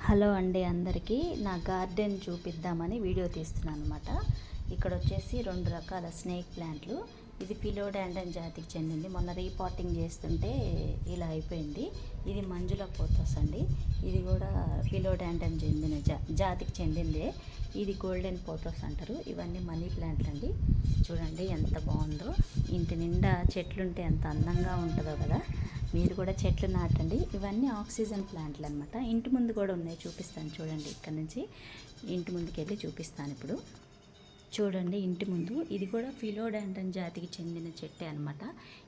Hello అండి అందరికీ నా గార్డెన్ చూపిద్దామని వీడియో తీస్తున్నాను అనమాట. ఇక్కడ వచ్చేసి 2 రకాల స్నేక్ ప్లాంట్లు. ఇది ఫిలోడాండ్రన్ జాతికి చెందింది. మొన్న రీపాటింగ్ చేస్తుంటే ఇలా అయిపోయింది. ఇది మంజుల పోతస్ అండి. ఇది కూడా ఫిలోడాండ్రన్ చెందిన జాతికి చెందిందే. ఇది గోల్డెన్ పోతస్ అంటారు. ఇవన్నీ మనీ ప్లాంట్లు అండి. చూడండి ఎంత బాగుందో. ఇంటి నిండా చెట్లుంటే ఎంత అందంగా ఉంటుందో కదా. మీరు కూడా చెట్లు నాటండి. ఇవన్నీ ఆక్సిజన్ ప్లాంట్లు అనమాట. ఇంటి ముందు కూడా ఉన్నాయి, చూపిస్తాను చూడండి. ఇక్కడ నుంచి ఇంటి ముందుకు వెళ్ళి చూపిస్తాను ఇప్పుడు. చూడండి ఇంటి ముందు ఇది కూడా ఫిలోడాండ్రన్ జాతికి చెందిన చెట్టే అనమాట.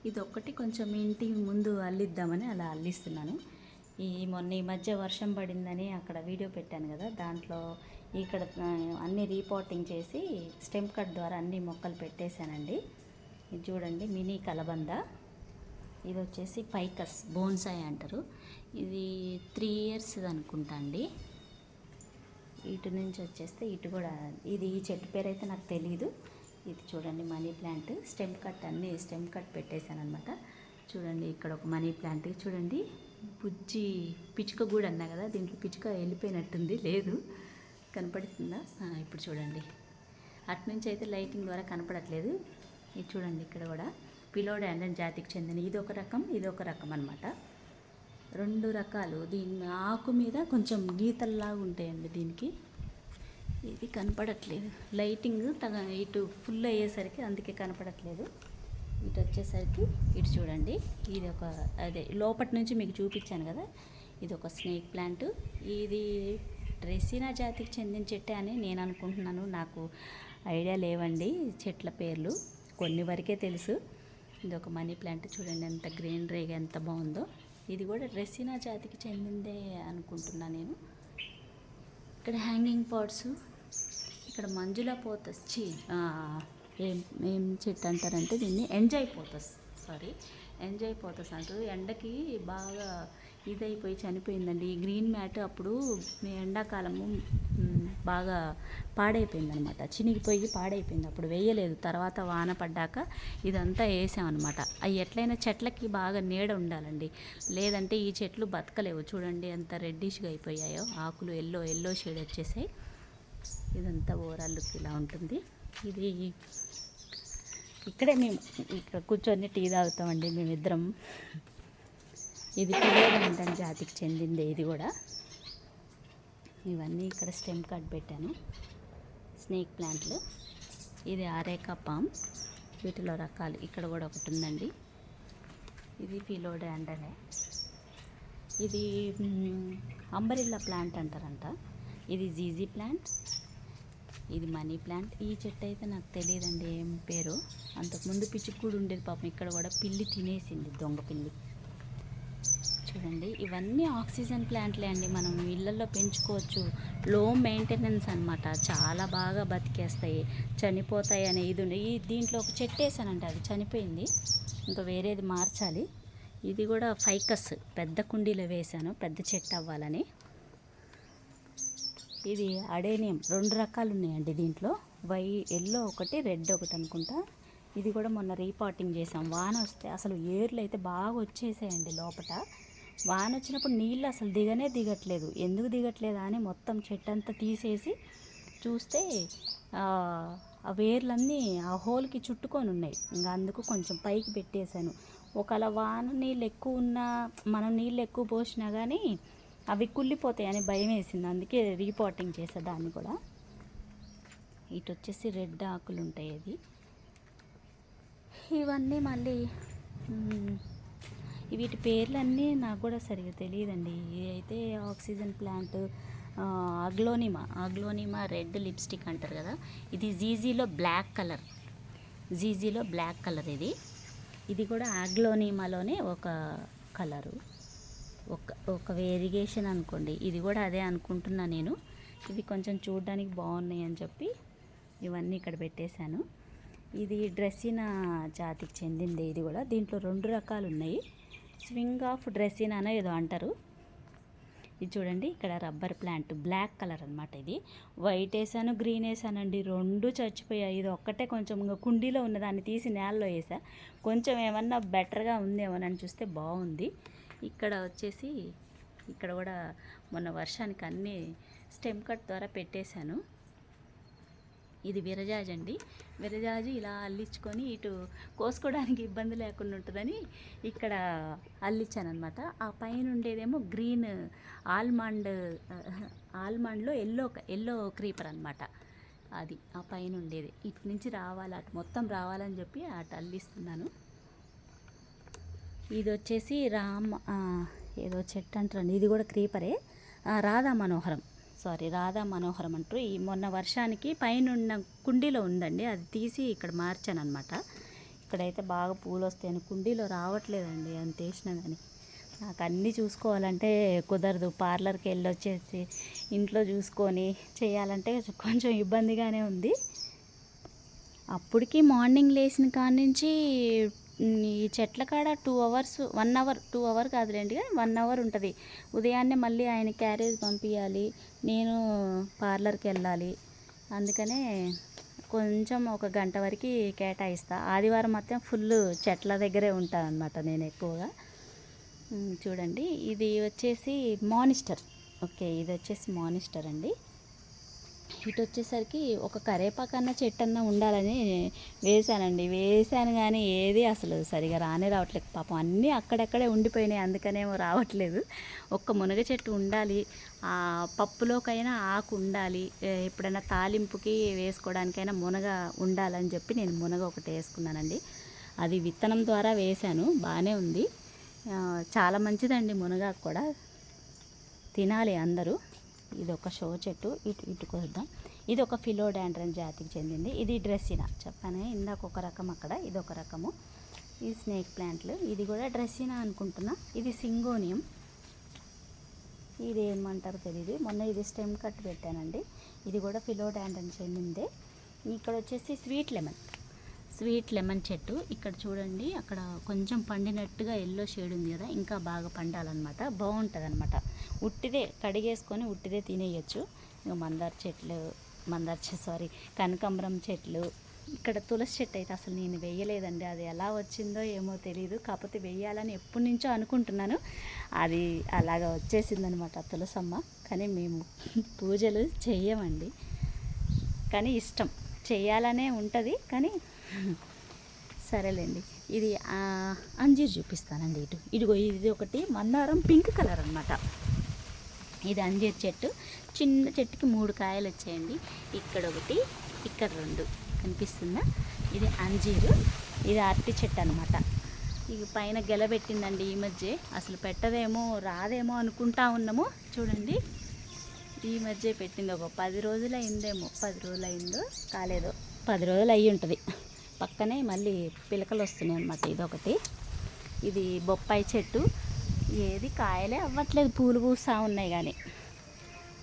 ఇది ఒక్కటి కొంచెం ఇంటి ముందు అల్లిద్దామని అలా అల్లిస్తున్నాను. మొన్న ఈ మధ్య వర్షం పడిందని అక్కడ వీడియో పెట్టాను కదా, దాంట్లో ఇక్కడ అన్ని రీపాటింగ్ చేసి స్టెమ్ కట్ ద్వారా అన్ని మొక్కలు పెట్టేశానండి. ఇది చూడండి మినీ కలబంద. ఇది వచ్చేసి ఫైకస్ బోన్సాయ్ అంటారు. ఇది 3 years అనుకుంటా అండి. ఇటు నుంచి వచ్చేస్తే ఇటు కూడా ఇది ఈ చెట్టు పేరు అయితే నాకు తెలియదు. ఇది చూడండి మనీ ప్లాంట్. స్టెమ్ కట్ అన్నీ స్టెమ్ కట్ పెట్టేశాను అనమాట. చూడండి ఇక్కడ ఒక మనీ ప్లాంట్ చూడండి. బుజ్జి పిచ్చుక కూడా అన్నా కదా, దీంట్లో పిచ్చుక వెళ్ళిపోయినట్టుంది, లేదు కనపడుతుందా? ఇప్పుడు చూడండి. అటునుంచి అయితే లైటింగ్ ద్వారా కనపడట్లేదు. ఇది చూడండి ఇక్కడ కూడా ఫిలోడాండ్రన్ జాతికి చెందిన ఇదొక రకం, ఇదొక రకం అనమాట. 2 రకాలు. దీని ఆకు మీద కొంచెం గీతల్లాగా ఉంటాయండి దీనికి. ఇది కనపడట్లేదు, లైటింగ్ ఇటు ఫుల్ అయ్యేసరికి అందుకే కనపడట్లేదు. ఇటు వచ్చేసరికి ఇటు చూడండి. ఇది ఒక అదే లోపటి నుంచి మీకు చూపించాను కదా, ఇది ఒక స్నేక్ ప్లాంట్. ఇది డ్రెసినా జాతికి చెందిన చెట్టే అని నేను అనుకుంటున్నాను. నాకు ఐడియా లేవండి చెట్ల పేర్లు, కొన్ని వరకే తెలుసు. ఇది ఒక మనీ ప్లాంట్ చూడండి ఎంత గ్రీనరీగా ఎంత బాగుందో. ఇది కూడా డ్రెసినా జాతికి చెందిందే అనుకుంటున్నా నేను. ఇక్కడ హ్యాంగింగ్ పాట్స్. ఇక్కడ మంజుల పోతస్ ఏం చెట్టు అంటారంటే దీన్ని ఎంజాయ్ పోతస్ అంటారు. ఎండకి బాగా ఇదైపోయి చనిపోయిందండి. ఈ గ్రీన్ మ్యాట్ అప్పుడు ఎండాకాలము బాగా పాడైపోయిందనమాట, చినిగిపోయి పాడైపోయింది. అప్పుడు వేయలేదు, తర్వాత వాన పడ్డాక ఇదంతా వేసామన్నమాట. అవి ఎట్లయినా చెట్లకి బాగా నీడ ఉండాలండి, లేదంటే ఈ చెట్లు బతకలేవు. చూడండి ఎంత రెడ్డిష్గా అయిపోయాయో, ఆకులు ఎల్లో షేడ్ వచ్చేసాయి. ఇదంతా ఓవరాల్ లుక్ ఇలా ఉంటుంది. ఇది ఇక్కడే మేము ఇక్కడ కూర్చొని టీ తాగుతామండి మేమిద్దరం. ఇది ఫిలోడాండ్రన్ జాతికి చెందింది ఇది కూడా. ఇవన్నీ ఇక్కడ స్టెమ్ కట్ పెట్టాను స్నేక్ ప్లాంట్లు. ఇది ఆరేకా పామ్, వీటిలో రకాలు. ఇక్కడ కూడా ఒకటి ఉందండి, ఇది ఫిలోడాండ్రనే. ఇది అంబరిల్లా ప్లాంట్ అంటారంట. ఇది జీజీ ప్లాంట్, ఇది మనీ ప్లాంట్. ఈ చెట్టు అయితే నాకు తెలియదండి ఏం పేరు. అంతకుముందు పిచ్చుకు కూడా ఉండేది పాపం, ఇక్కడ కూడా పిల్లి తినేసింది, దొంగ పిల్లి. చూడండి ఇవన్నీ ఆక్సిజన్ ప్లాంట్లే అండి, మనం ఇళ్ళల్లో పెంచుకోవచ్చు. లో మెయింటెనెన్స్ అనమాట, చాలా బాగా బతికేస్తాయి, చనిపోతాయి అనే ఇది ఉంది. దీంట్లో ఒక చెట్టు వేసానంటే అది చనిపోయింది, ఇంకా వేరేది మార్చాలి. ఇది కూడా ఫైకస్ పెద్ద కుండీలో వేసాను, పెద్ద చెట్టు అవ్వాలని. ఇది అడేనియం. 2 రకాలు ఉన్నాయండి దీంట్లో, ఎల్లో ఒకటి, రెడ్ ఒకటి అనుకుంటా. ఇది కూడా మొన్న రీపాటింగ్ చేసాం. వాన వస్తే అసలు ఏర్లు అయితే బాగా వచ్చేసాయండి లోపల. వాన వచ్చినప్పుడు నీళ్ళు అసలు దిగట్లేదు. ఎందుకు దిగట్లేదా అని మొత్తం చెట్టు అంతా తీసేసి చూస్తే ఆ వేర్లన్నీ ఆ హోల్కి చుట్టుకొని ఉన్నాయి. ఇంకా అందుకు కొంచెం పైకి పెట్టేశాను. ఒకవేళ వాన నీళ్ళు ఎక్కువ ఉన్నా, మనం నీళ్ళు ఎక్కువ పోసినా కానీ అవి కుళ్ళిపోతాయని భయం వేసింది, అందుకే రీపాటింగ్ చేసా దాన్ని కూడా. ఇటు వచ్చేసి రెడ్ ఆకులు ఉంటాయి. అది ఇవన్నీ మళ్ళీ వీటి పేర్లన్నీ నాకు కూడా సరిగ్గా తెలియదండి. ఇది అయితే oxygen plant, Aglaonema red lipstick అంటారు కదా. ఇది జీజీలో బ్లాక్ కలర్ ఇది కూడా అగ్లోనిమాలోనే ఒక కలరు, ఒక వేరియేషన్ అనుకోండి. ఇది కూడా అదే అనుకుంటున్నా నేను. ఇవి కొంచెం చూడడానికి బాగున్నాయి అని చెప్పి ఇవన్నీ ఇక్కడ పెట్టేశాను. ఇది డ్రెసినా జాతికి చెందింది ఇది కూడా. దీంట్లో 2 రకాలు ఉన్నాయి, స్వింగ్ ఆఫ్ డ్రెసినా అనో ఏదో అంటారు. ఇది చూడండి ఇక్కడ రబ్బర్ ప్లాంట్, బ్లాక్ కలర్ అనమాట. ఇది వైట్ వేసాను, గ్రీన్ వేసానండి, 2 చచ్చిపోయాయి. ఇది ఒక్కటే కొంచెం ఇంకా కుండీలో ఉన్నదాన్ని తీసి నేలలో వేసా, కొంచెం ఏమన్నా బెటర్గా ఉందేమోనని చూస్తే బాగుంది. ఇక్కడ వచ్చేసి ఇక్కడ కూడా మొన్న వర్షానికి అన్నీ స్టెమ్ కట్ ద్వారా పెట్టేశాను. ఇది విరజాజి అండి. విరజాజి ఇలా అల్లించుకొని ఇటు కోసుకోవడానికి ఇబ్బంది లేకుండా ఉంటుందని ఇక్కడ అల్లించానమాట. ఆ పైన ఉండేదేమో గ్రీన్ ఆల్మండ్లో ఎల్లో క్రీపర్ అనమాట. అది ఆ పైన ఉండేది. ఇటు నుంచి రావాలి, అటు మొత్తం రావాలని చెప్పి అటు అల్లిస్తున్నాను. ఇది వచ్చేసి ఏదో చెట్టు అంటారండి, ఇది కూడా క్రీపరే. రాధా మనోహరం అంటారు. ఈ మొన్న వర్షానికి పైన ఉన్న కుండీలో ఉందండి, అది తీసి ఇక్కడ మార్చాను అనమాట. ఇక్కడైతే బాగా పూలు వస్తాయని కుండీలో రావట్లేదండి అంత వేసినా కానీ. నాకు అన్నీ చూసుకోవాలంటే కుదరదు. పార్లర్కి వెళ్ళి వచ్చేసి ఇంట్లో చూసుకొని చేయాలంటే కొంచెం ఇబ్బందిగానే ఉంది. అప్పటికి మార్నింగ్ లేచిన కాడ నుంచి ఈ చెట్ల కాడ 2 అవర్ కాదులేండి, 1 అవర్ ఉంటుంది. ఉదయాన్నే మళ్ళీ ఆయన క్యారేజ్ పంపించాలి, నేను పార్లర్కి వెళ్ళాలి. అందుకనే కొంచెం 1 గంట వరకు కేటాయిస్తా. ఆదివారం మొత్తం ఫుల్ చెట్ల దగ్గరే ఉంటాను అనమాట నేను ఎక్కువగా. చూడండి, ఇది వచ్చేసి మానిస్టర్. ఓకే, ఇది వచ్చేసి మానిస్టర్ అండి. ఇటు వచ్చేసరికి ఒక కరేపాకన్నా చెట్టన్నా ఉండాలని వేశాను కానీ ఏది అసలు సరిగా రావట్లేదు. పాపం అన్నీ అక్కడక్కడే ఉండిపోయినాయి, అందుకనేమో రావట్లేదు. ఒక్క మునగ చెట్టు ఉండాలి, ఆ పప్పులోకైనా ఆకు ఉండాలి, ఎప్పుడైనా తాలింపుకి వేసుకోవడానికైనా మునగ ఉండాలని చెప్పి నేను మునగ ఒకటి వేసుకున్నానండి. అది విత్తనం ద్వారా వేశాను, బాగానే ఉంది. చాలా మంచిదండి మునగాకు కూడా, తినాలి అందరూ. ఇది ఒక షో చెట్టు. ఇటు కొద్దాం. ఇది ఒక ఫిలోడాండ్రన్ జాతికి చెందింది. ఇది డ్రెస్సినా చెప్పాను ఇందాక, ఒక రకం అక్కడ, ఇది ఒక రకము. ఈ స్నేక్ ప్లాంట్లు, ఇది కూడా డ్రెస్సినా అనుకుంటున్నా. ఇది సింగోనియం, ఇది ఏమంటారో తెలియదు. మొన్న ఇది స్టెమ్ కట్ పెట్టానండి. ఇది కూడా ఫిలోడాండ్రన్ చెందిందే. ఇక్కడ వచ్చేసి స్వీట్ లెమన్ చెట్టు. ఇక్కడ చూడండి, అక్కడ కొంచెం పండినట్టుగా ఎల్లో షేడ్ ఉంది కదా, ఇంకా బాగా పండాలన్నమాట. బాగుంటుంది అనమాట. ఉట్టిదే కడిగేసుకొని ఉట్టిదే తినేయచ్చు. కనకాంబరం చెట్లు. ఇక్కడ తులసి చెట్టు అయితే అసలు నేను వేయలేదండి, అది ఎలా వచ్చిందో ఏమో తెలియదు. కాకపోతే వేయాలని ఎప్పటి నుంచో అనుకుంటున్నాను, అది అలాగా వచ్చేసిందనమాట తులసమ్మ. కానీ మేము పూజలు చెయ్యమండి, కానీ ఇష్టం చేయాలనే ఉంటుంది. కానీ సరేలేండి. ఇది అంజీర్ చూపిస్తానండి. ఇదిగో ఇది ఒకటి మందారం పింక్ కలర్ అనమాట. ఇది అంజీర్ చెట్టు. చిన్న చెట్టుకి 3 కాయలు వచ్చాయండి. ఇక్కడ ఒకటి, ఇక్కడ 2 కనిపిస్తుందా. ఇది అంజీరు, ఇది అరటి చెట్టు అనమాట. ఇక పైన గెలబెట్టిందండి ఈ మధ్య. అసలు పెట్టదేమో రాదేమో అనుకుంటా ఉన్నాము. చూడండి, ఈ మధ్య పెట్టింది. ఒక 10 రోజులు అయిందేమో, 10 రోజులు అయిందో కాలేదో, 10 రోజులు అయ్యి ఉంటుంది. పక్కనే మళ్ళీ పిలకలు వస్తున్నాయి అన్నమాట. ఇదొకటి. ఇది బొప్పాయి చెట్టు. ఏది కాయలే అవ్వట్లేదు, పూలు పూస్తూ ఉన్నాయి కానీ.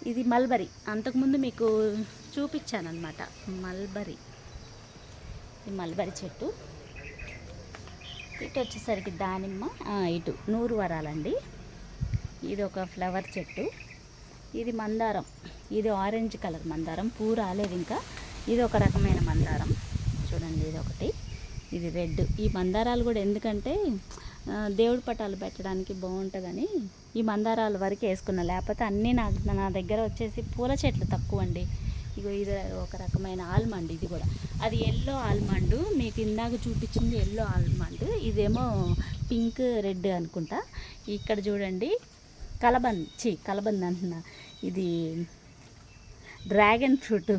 ఇది మల్బరీ, అంతకుముందు మీకు చూపించాను అనమాట. ఇది మల్బరీ చెట్టు. ఇటు వచ్చేసరికి దానిమ్మ, ఇటు 100 వరాలండి. ఇది ఒక ఫ్లవర్ చెట్టు. ఇది మందారం, ఇది ఆరెంజ్ కలర్ మందారం, పువ్వు రాలేదు ఇంకా. ఇది ఒక రకమైన మందారం చూడండి. ఇది ఒకటి, ఇది రెడ్. ఈ మందారాలు కూడా ఎందుకంటే దేవుడి పటాలు పెట్టడానికి బాగుంటుందని ఈ మందారాల వరకు వేసుకున్నా. లేకపోతే అన్నీ నా దగ్గర వచ్చేసి పూల చెట్లు తక్కువ అండి. ఇగో ఇది ఒక రకమైన ఆల్మండ్. ఇది కూడా అది ఎల్లో ఆల్మండ్, మీకు ఇందాక చూపించింది ఎల్లో ఆల్మండ్. ఇదేమో పింక్ రెడ్ అనుకుంటా. ఇక్కడ చూడండి కలబంద్ అంటున్నా, ఇది డ్రాగన్ ఫ్రూట్.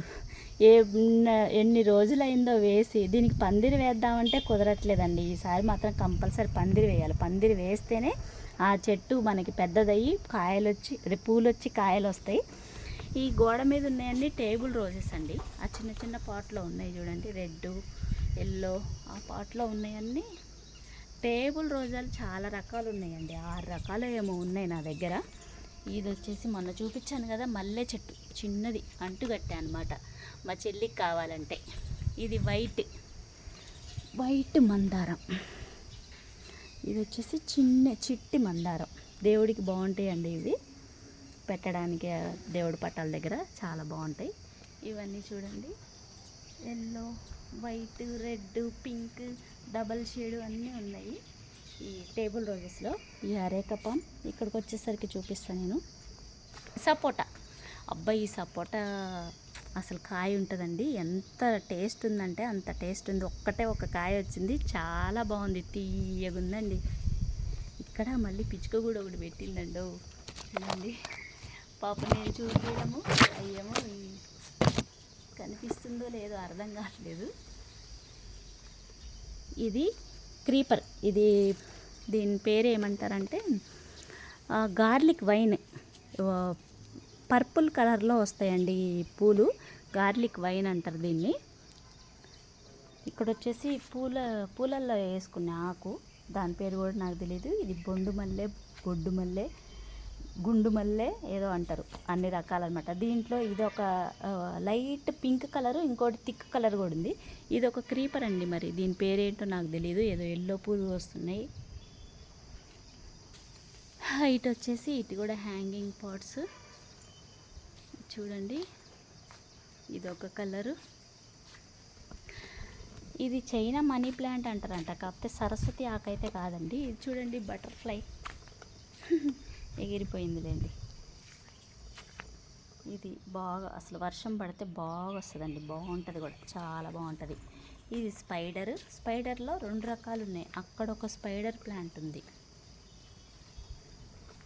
ఎన్ని రోజులైందో వేసి, దీనికి పందిరి వేద్దామంటే కుదరట్లేదండి. ఈసారి మాత్రం కంపల్సరీ పందిరి వేయాలి. పందిరి వేస్తేనే ఆ చెట్టు మనకి పెద్దదయ్యి కాయలు వచ్చి, పూలు వచ్చి కాయలు వస్తాయి. ఈ గోడ మీద ఉన్నాయండి టేబుల్ రోజెస్ అండి. ఆ చిన్న చిన్న పాట్లో ఉన్నాయి చూడండి, రెడ్ ఎల్లో. ఆ పాట్లో ఉన్నాయన్నీ టేబుల్ రోజాలు. చాలా రకాలు ఉన్నాయండి, 6 రకాలు ఏమో ఉన్నాయి నా దగ్గర. ఇది వచ్చేసి మొన్న చూపించాను కదా, మల్లె చెట్టు. చిన్నది అంటుగట్టే అనమాట, మా చెల్లికి కావాలంటే. ఇది వైట్ మందారం. ఇది వచ్చేసి చిట్టి మందారం. దేవుడికి బాగుంటాయండి ఇవి పెట్టడానికి, దేవుడి పట్టాల దగ్గర చాలా బాగుంటాయి. ఇవన్నీ చూడండి, yellow, white, red, pink, double shade అన్నీ ఉన్నాయి. ఈ టేబుల్ రోజెస్లో ఈ అరేక పామ్ ఇక్కడికి వచ్చేసరికి చూపిస్తాను నేను. సపోటా, అబ్బాయి ఈ సపోటా అసలు కాయ ఉంటుందండి, ఎంత టేస్ట్ ఉందంటే అంత టేస్ట్ ఉంది. ఒక్కటే ఒక కాయ వచ్చింది, చాలా బాగుంది, తీయగా ఉందండి. ఇక్కడ మళ్ళీ పిచ్చుక కూడా ఒకటి పెట్టిందండి. చూడండి పాప, నేను చూపించడము అయ్యేమో కనిపిస్తుందో లేదో అర్థం కావట్లేదు. ఇది క్రీపర్, ఇది దీని పేరు ఏమంటారంటే గార్లిక్ వైన్, పర్పుల్ కలర్లో వస్తాయండి ఈ పూలు, గార్లిక్ వైన్ అంటారు దీన్ని. ఇక్కడ వచ్చేసి పూలల్లో వేసుకునే ఆకు, దాని పేరు కూడా నాకు తెలియదు. ఇది బొండు మల్లె, బొడ్డు మల్లె, గుండు మల్లె ఏదో అంటారు, అన్ని రకాలన్నమాట. దీంట్లో ఇది ఒక లైట్ పింక్ కలరు, ఇంకోటి థిక్ కలర్ కూడా ఉంది. ఇది ఒక క్రీపర్ అండి, మరి దీని పేరేంటో నాకు తెలియదు. ఏదో ఎల్లో పూలు వస్తున్నాయి. ఇటు వచ్చేసి ఇటు కూడా హ్యాంగింగ్ పాట్స్ చూడండి, ఇది ఒక కలరు. ఇది చైనా మనీ ప్లాంట్ అంటారంట, కాకపోతే సరస్వతి ఆకైతే కాదండి. ఇది చూడండి బటర్ఫ్లై ఎగిరిపోయిందిలేండి. ఇది బాగా అసలు వర్షం పడితే బాగా వస్తుందండి, బాగుంటుంది కూడా, చాలా బాగుంటుంది. ఇది స్పైడర్లో 2 రకాలు ఉన్నాయి. అక్కడ ఒక స్పైడర్ ప్లాంట్ ఉంది,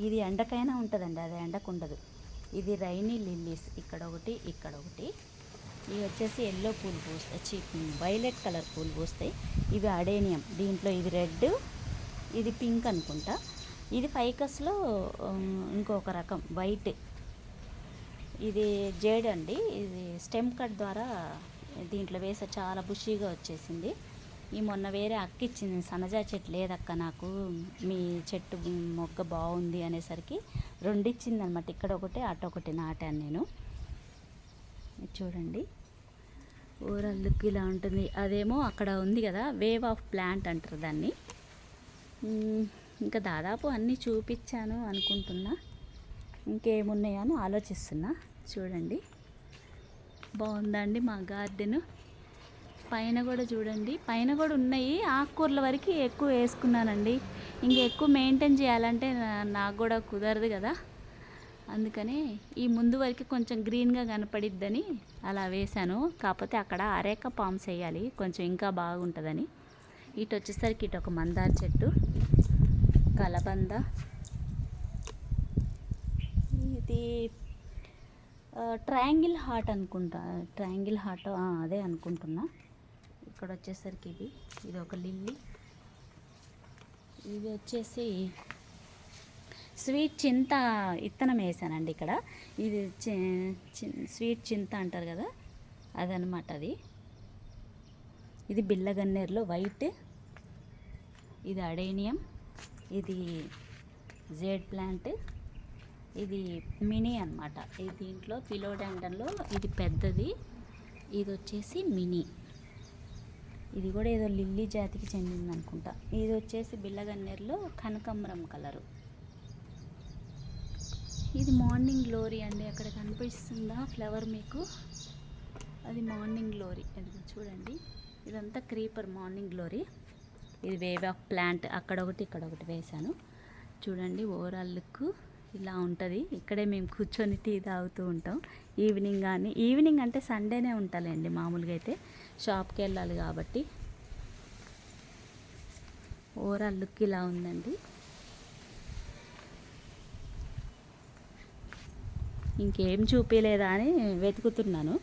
ఇది ఎండకైనా ఉంటుందండి, అది ఎండకు ఉండదు. ఇది రైనీ లిల్లీస్, ఇక్కడ ఒకటి, ఇక్కడ ఒకటి. ఇవి వచ్చేసి ఎల్లో పూలు పూస్తాయి, వైలెట్ కలర్ పూలు పూస్తాయి. ఇవి అడేనియం, దీంట్లో ఇది రెడ్, ఇది పింక్ అనుకుంటా. ఇది ఫైకస్లో ఇంకొక రకం వైట్, ఇది జేడ్ అండి. ఇది స్టెమ్ కట్ ద్వారా దీంట్లో వేసే చాలా బుషీగా వచ్చేసింది. ఈ మొన్న వేరే అక్క ఇచ్చింది, సన్నజా చెట్టు లేదక్క నాకు, మీ చెట్టు మొగ్గ బాగుంది అనేసరికి 2 ఇచ్చింది అనమాట. ఇక్కడ ఒకటి, అటు ఒకటి నాటాను నేను. చూడండి ఓవరాల్ లుక్ ఇలా ఉంటుంది. అదేమో అక్కడ ఉంది కదా, వేవ్ ఆఫ్ ప్లాంట్ అంటారు దాన్ని. ఇంకా దాదాపు అన్నీ చూపించాను అనుకుంటున్నా, ఇంకేమున్నాయో అని ఆలోచిస్తున్నా. చూడండి బాగుందండి మా గార్డెను. పైన కూడా చూడండి, పైన కూడా ఉన్నాయి. ఆకుకూరల వరకు ఎక్కువ వేసుకున్నానండి, ఇంకా ఎక్కువ మెయింటైన్ చేయాలంటే నాకు కూడా కుదరదు కదా, అందుకని ఈ ముందు వరకు కొంచెం గ్రీన్గా కనపడిద్దని అలా వేశాను. కాకపోతే అక్కడ అరేక పామ్స్ వేయాలి, కొంచెం ఇంకా బాగుంటుందని. ఇటు వచ్చేసరికి ఇటు ఒక మందార చెట్టు, కలబంద, ఇది ట్రయాంగిల్ హార్ట్ అనుకుంటా, ట్రయాంగిల్ హార్ట్ అదే అనుకుంటున్నా. ఇక్కడ వచ్చేసరికి ఇది ఒక లిల్లీ, ఇది వచ్చేసి స్వీట్ చింత ఇత్తనం వేసానండి ఇక్కడ. ఇది స్వీట్ చింత అంటారు కదా, అదనమాట అది. ఇది బిల్లగన్నేరులో వైట్, ఇది అడేనియం, ఇది జేడ్ ప్లాంట్, ఇది మినీ అనమాట. ఇది దీంట్లో ఫిలోడెండ్రన్లో ఇది పెద్దది, ఇది వచ్చేసి మినీ. ఇది కూడా ఏదో లిల్లీ జాతికి చెందింది అనుకుంటా. ఇది వచ్చేసి బిల్లగన్నేరులో కనకాంబరం కలరు. ఇది మార్నింగ్ గ్లోరీ అండి, అక్కడ కనిపిస్తుందా ఫ్లవర్ మీకు, అది మార్నింగ్ గ్లోరీ. అది చూడండి, ఇదంతా క్రీపర్ మార్నింగ్ గ్లోరీ. ఇది వేవ్ ఆఫ్ ప్లాంట్, అక్కడ ఒకటి ఇక్కడ ఒకటి వేశాను. చూడండి ఓవరాల్ లుక్ ఇలా ఉంటుంది. ఇక్కడే మేము కూర్చొని టీ తాగుతూ ఉంటాం ఈవినింగ్. కానీ ఈవినింగ్ అంటే సండేనే ఉంటాలండి, మామూలుగా అయితే షాప్కి వెళ్ళాలి కాబట్టి. ఓవరాల్ లుక్ ఇలా ఉందండి. ఇంకేం చూపించలేదా అని వెతుకుతున్నాను.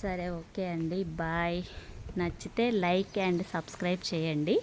సరే ఓకే అండి, బాయ్. నచ్చితే లైక్ అండ్ సబ్స్క్రైబ్ చేయండి.